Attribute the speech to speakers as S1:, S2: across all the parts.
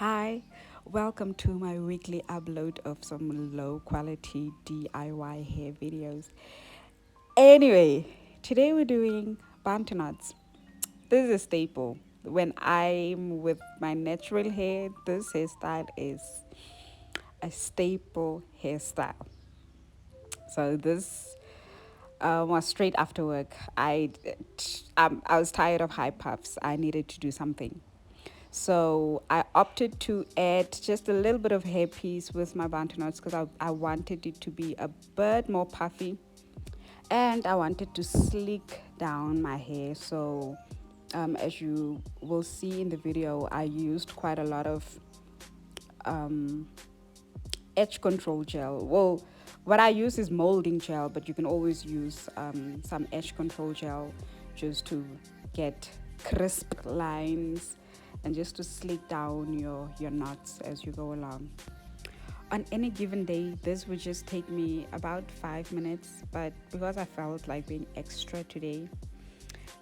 S1: Hi, welcome to my weekly upload of some low quality DIY hair videos. Anyway, today we're doing Bantu Knots. This is a staple. When I'm with my natural hair, this hairstyle is a staple hairstyle. So this was straight after work. I was tired of high puffs. I needed to do something. So I opted to add just a little bit of hairpiece with my Bantu knots because I wanted it to be a bit more puffy, and I wanted to sleek down my hair. So as you will see in the video, I used quite a lot of um, edge control gel. Well, what I use is molding gel, but you can always use some edge control gel just to get crisp lines and just to sleek down your knots as you go along. On any given day, this would just take me about 5 minutes, but because I felt like being extra today,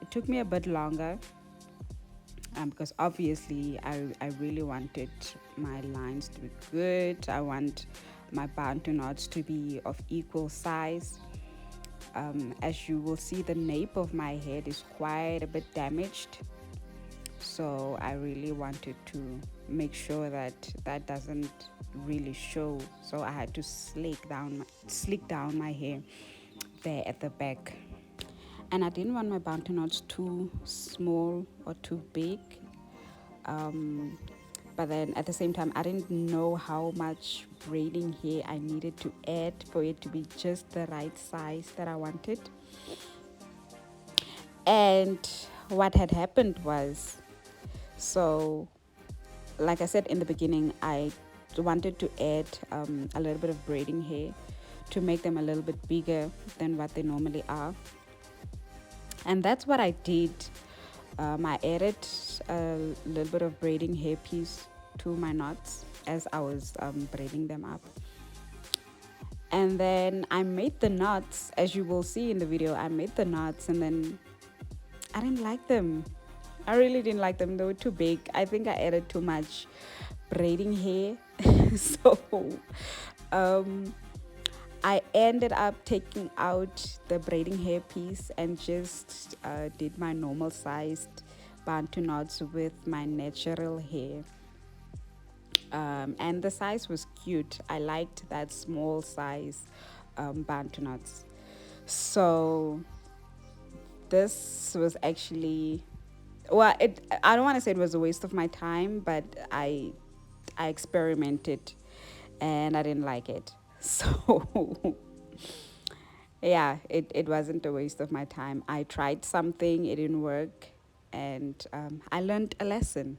S1: it took me a bit longer because obviously I really wanted my lines to be good. I want my Bantu knots to be of equal size. As you will see, the nape of my head is quite a bit damaged, so I really wanted to make sure that that doesn't really show. So I had to sleek down my hair there at the back, and I didn't want my Bantu knots too small or too big. But then at the same time, I didn't know how much braiding hair I needed to add for it to be just the right size that I wanted. And what had happened was, so like I said in the beginning, I wanted to add a little bit of braiding hair to make them a little bit bigger than what they normally are. And that's what I did. I added a little bit of braiding hair piece to my knots as I was braiding them up. And then I made the knots, as you will see in the video. I made the knots and then I didn't like them. I really didn't like them. They were too big. I think I added too much braiding hair. So um, I ended up taking out the braiding hair piece and just did my normal sized Bantu knots with my natural hair. And the size was cute. I liked that small size Bantu knots. So this was actually, well, I don't want to say it was a waste of my time, but I experimented and I didn't like it. So yeah, it wasn't a waste of my time. I tried something, it didn't work, and I learned a lesson.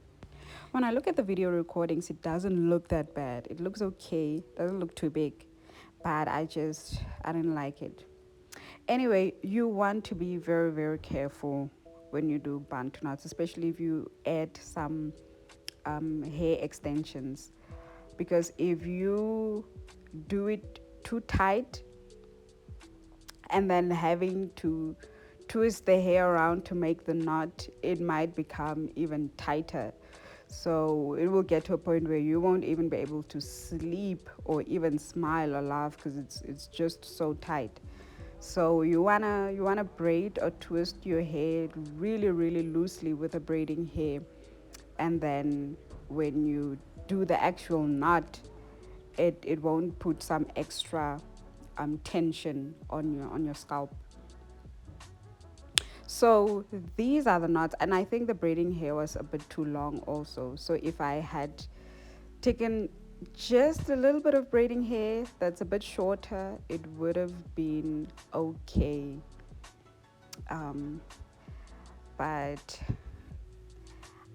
S1: When I look at the video recordings, it doesn't look that bad. It looks okay, doesn't look too big, but I didn't like it. Anyway, you want to be very, very careful when you do Bantu knots, especially if you add some hair extensions, because if you do it too tight and then having to twist the hair around to make the knot, it might become even tighter. So it will get to a point where you won't even be able to sleep or even smile or laugh because it's just so tight. So you wanna braid or twist your hair really, really loosely with a braiding hair, and then when you do the actual knot, it won't put some extra tension on your scalp. So these are the knots, and I think the braiding hair was a bit too long also. So if I had taken just a little bit of braiding hair that's a bit shorter, it would have been okay. Um, but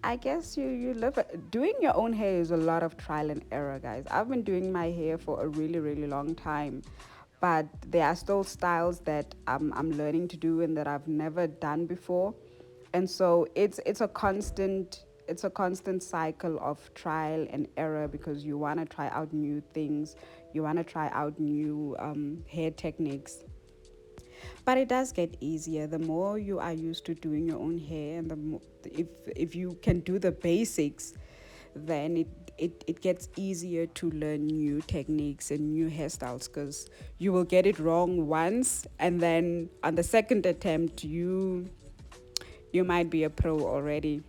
S1: I guess you live it. Doing your own hair is a lot of trial and error, guys. I've been doing my hair for a really, really long time, but there are still styles that I'm learning to do and that I've never done before, and so it's a constant cycle of trial and error because you want to try out new things, you want to try out new hair techniques. But it does get easier the more you are used to doing your own hair, and the more, if you can do the basics, then it gets easier to learn new techniques and new hairstyles, because you will get it wrong once, and then on the second attempt you might be a pro already.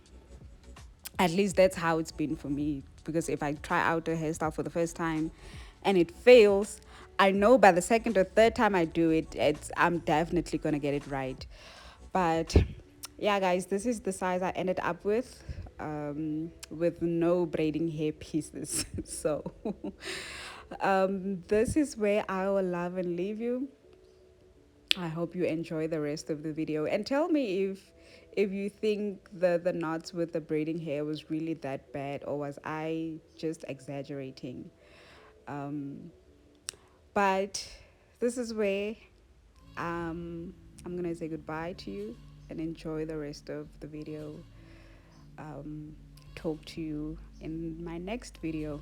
S1: At least that's how it's been for me, because if I try out a hairstyle for the first time and it fails, I know by the second or third time I do it, I'm definitely gonna get it right. But yeah, guys, this is the size I ended up with no braiding hair pieces. So this is where I will love and leave you. I hope you enjoy the rest of the video, and tell me if you think the knots with the braiding hair was really that bad, or was I just exaggerating. But this is where I'm gonna say goodbye to you and enjoy the rest of the video. Talk to you in my next video.